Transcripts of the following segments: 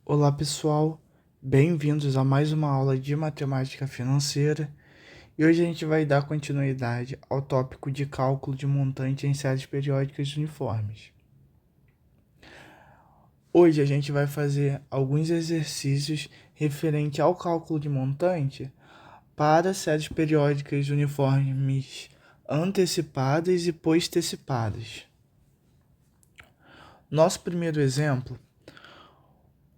Olá pessoal, bem-vindos a mais uma aula de matemática financeira e hoje a gente vai dar continuidade ao tópico de cálculo de montante em séries periódicas uniformes. Hoje a gente vai fazer alguns exercícios referente ao cálculo de montante para séries periódicas uniformes antecipadas e postecipadas. Nosso primeiro exemplo: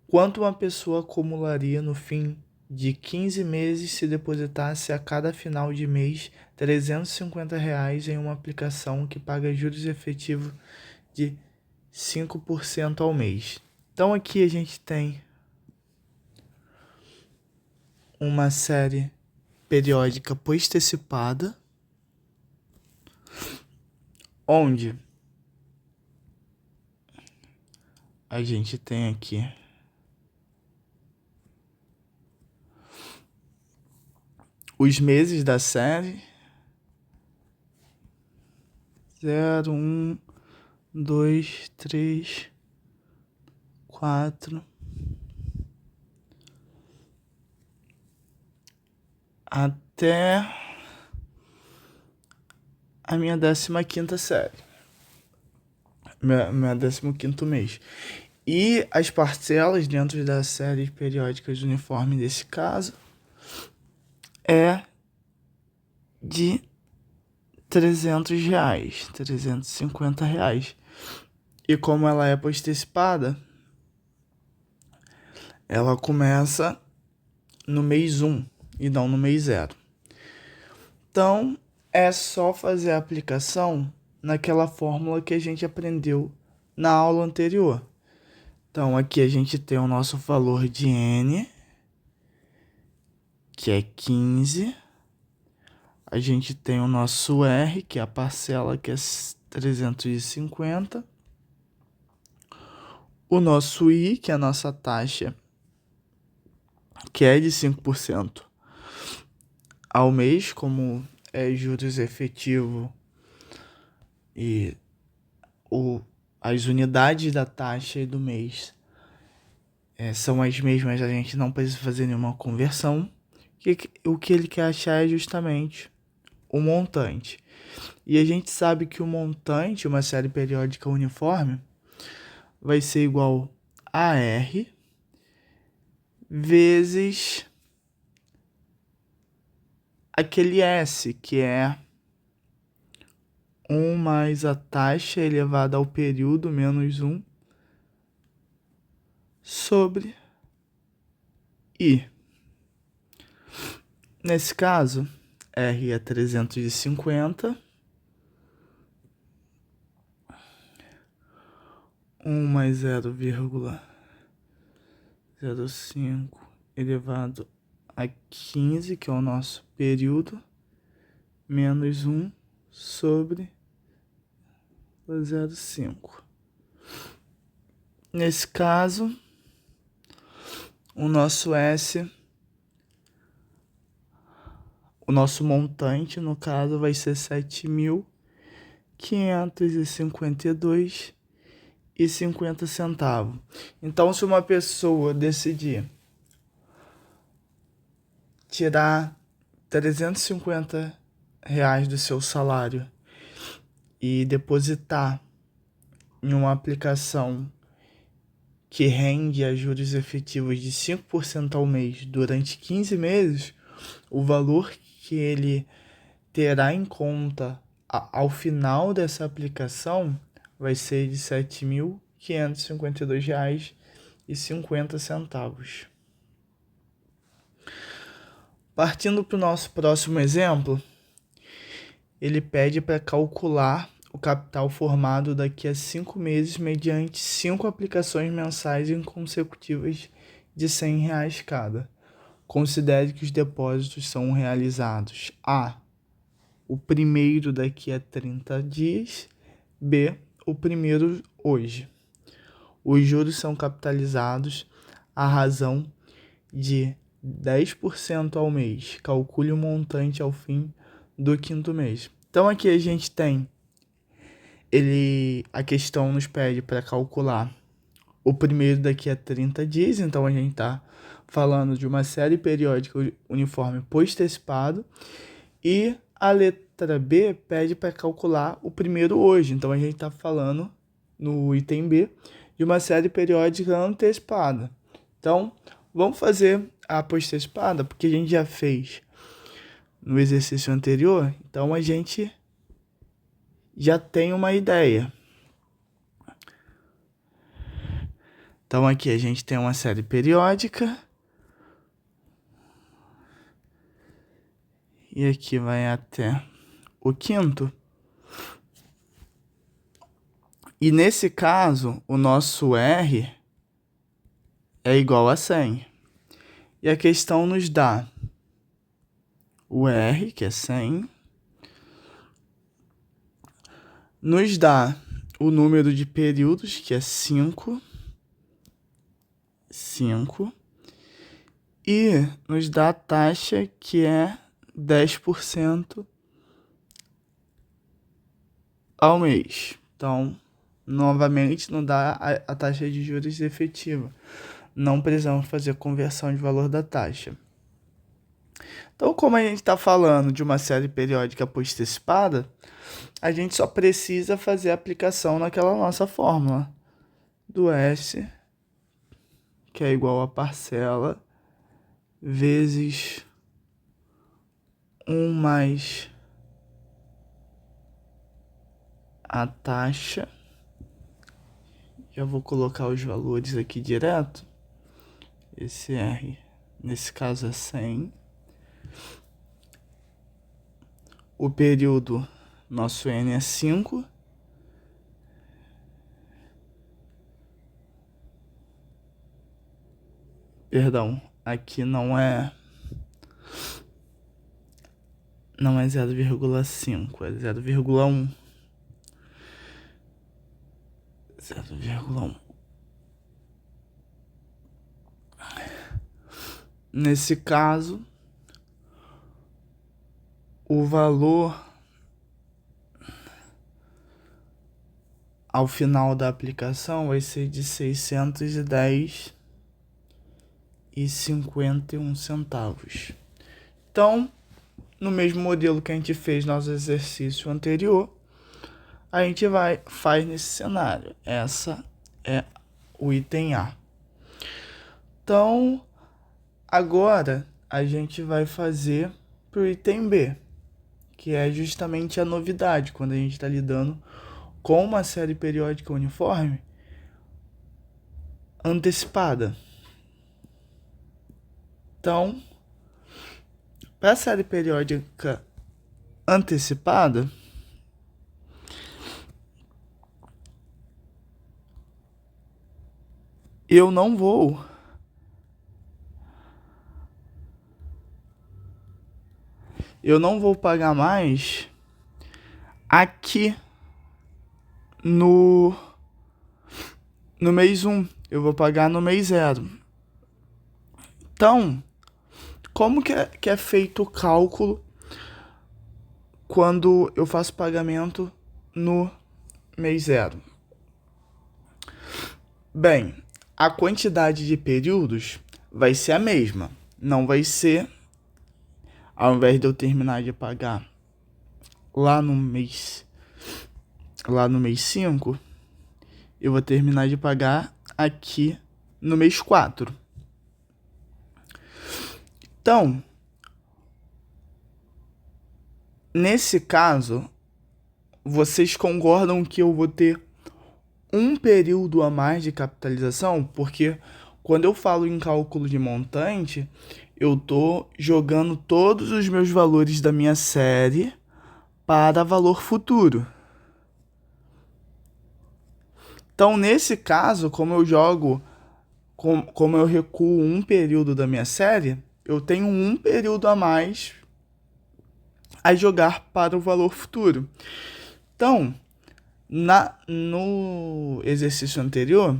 quanto uma pessoa acumularia no fim de 15 meses se depositasse a cada final de mês R$ 350 em uma aplicação que paga juros efetivos de 5% ao mês? Então aqui a gente tem uma série periódica postecipada, onde a gente tem aqui os meses da série: 0, 1, 2, 3, 4, até a minha 15ª série, meu 15º mês. E as parcelas dentro das séries periódicas uniforme nesse caso é de R$ 300, R$ 350. E como ela é postecipada, ela começa no mês 1 e não no mês 0. Então, é só fazer a aplicação naquela fórmula que a gente aprendeu na aula anterior. Então, aqui a gente tem o nosso valor de N, que é 15. A gente tem o nosso R, que é a parcela, que é 350. O nosso I, que é a nossa taxa, que é de 5% ao mês, como é juros efetivo e as unidades da taxa e do mês são as mesmas, a gente não precisa fazer nenhuma conversão. O que ele quer achar é justamente o montante. E a gente sabe que o montante, uma série periódica uniforme, vai ser igual a R vezes aquele S, que é 1 mais a taxa elevada ao período menos 1 sobre I. Nesse caso, R é 350. 1 mais 0,05 elevado a 15, que é o nosso período, menos 1 sobre 0,5. Nesse caso, o nosso S, o nosso montante, no caso, vai ser R$ 7.552,50. Então, se uma pessoa decidir tirar R$ 350 do seu salário e depositar em uma aplicação que rende a juros efetivos de 5% ao mês durante 15 meses, o valor que ele terá em conta ao final dessa aplicação vai ser de R$ 7.552,50. Partindo para o nosso próximo exemplo, ele pede para calcular o capital formado daqui a 5 meses mediante 5 aplicações mensais consecutivas de R$ 100 cada. Considere que os depósitos são realizados: A, o primeiro daqui a 30 dias, B, o primeiro hoje. Os juros são capitalizados à razão de 10% ao mês. Calcule o montante ao fim do 5º mês. Então aqui a gente tem, a questão nos pede para calcular o primeiro daqui a 30 dias, então a gente está falando de uma série periódica uniforme postecipado, e a letra B pede para calcular o primeiro hoje, então a gente está falando no item B de uma série periódica antecipada. Então, vamos fazer a postecipada, porque a gente já fez no exercício anterior, então a gente já tem uma ideia. Então aqui a gente tem uma série periódica. E aqui vai até o quinto. E nesse caso, o nosso R é igual a 100. E a questão nos dá o R, que é 100. Nos dá o número de períodos, que é 5. E nos dá a taxa, que é 10% ao mês. Então, novamente, não dá a taxa de juros efetiva. Não precisamos fazer conversão de valor da taxa. Então, como a gente está falando de uma série periódica postecipada, a gente só precisa fazer a aplicação naquela nossa fórmula do S, que é igual a parcela vezes 1 mais a taxa. Já vou colocar os valores aqui direto. Esse R, nesse caso, é 100. O período, nosso N é 5. Perdão, aqui não é 0,5, é 0,1. 0,1. Nesse caso, o valor ao final da aplicação vai ser de 610,51 centavos. Então, no mesmo modelo que a gente fez nosso exercício anterior, a gente faz nesse cenário. Essa é o item A. Então, agora a gente vai fazer para o item B, que é justamente a novidade, quando a gente está lidando com uma série periódica uniforme antecipada. Então, para a série periódica antecipada, eu não vou pagar mais aqui no mês 1, eu vou pagar no mês 0. Então, como que é feito o cálculo quando eu faço pagamento no mês 0? Bem, a quantidade de períodos vai ser a mesma. Não vai ser, ao invés de eu terminar de pagar lá no mês 5, eu vou terminar de pagar aqui no mês 4. Então, nesse caso, vocês concordam que eu vou ter um período a mais de capitalização? Porque quando eu falo em cálculo de montante, eu tô jogando todos os meus valores da minha série para valor futuro. Então, nesse caso, como eu recuo um período da minha série, eu tenho um período a mais a jogar para o valor futuro. Então, no exercício anterior,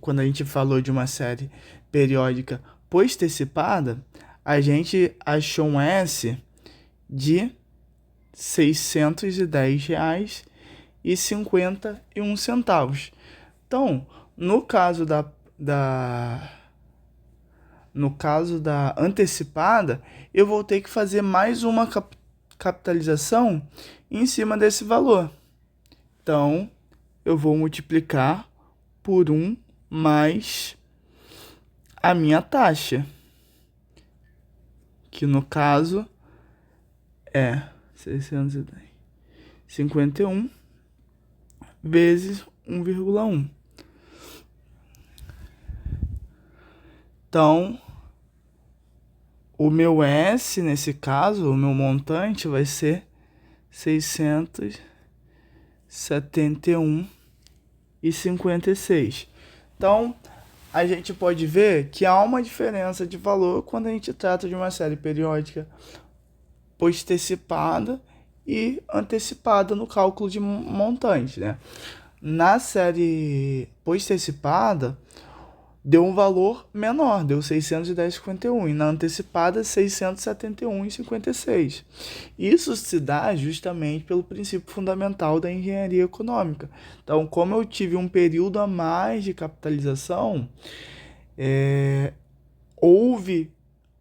quando a gente falou de uma série periódica postecipada, a gente achou um S de R$ 610,51. Então, No caso da antecipada, eu vou ter que fazer mais uma capitalização em cima desse valor. Então, eu vou multiplicar por 1 mais a minha taxa, que no caso é 651 vezes 1,1. Então, o meu S, nesse caso, o meu montante vai ser 671,56. Então, a gente pode ver que há uma diferença de valor quando a gente trata de uma série periódica postecipada e antecipada no cálculo de montante, né? Na série postecipada, deu um valor menor, deu 610,51, e na antecipada 671,56. Isso se dá justamente pelo princípio fundamental da engenharia econômica. Então, como eu tive um período a mais de capitalização, houve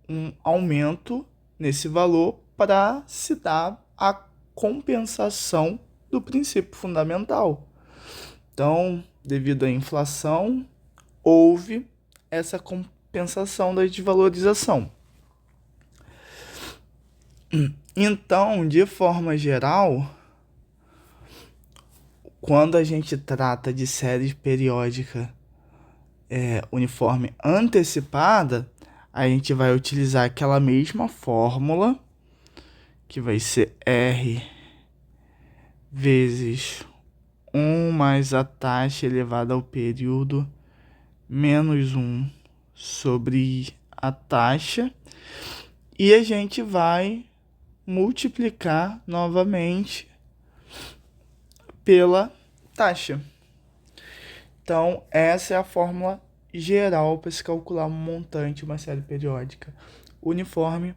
um aumento nesse valor para se dar a compensação do princípio fundamental. Então, devido à inflação, houve essa compensação da desvalorização. Então, de forma geral, quando a gente trata de série periódica uniforme antecipada, a gente vai utilizar aquela mesma fórmula, que vai ser R vezes 1 mais a taxa elevada ao período menos 1 sobre a taxa, e a gente vai multiplicar novamente pela taxa. Então, essa é a fórmula geral para se calcular um montante, uma série periódica uniforme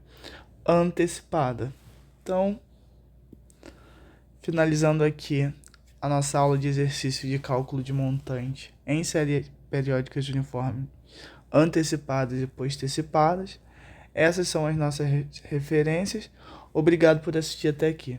antecipada. Então, finalizando aqui a nossa aula de exercício de cálculo de montante em séries periódicas uniformes antecipadas e postecipadas. Essas são as nossas referências. Obrigado por assistir até aqui.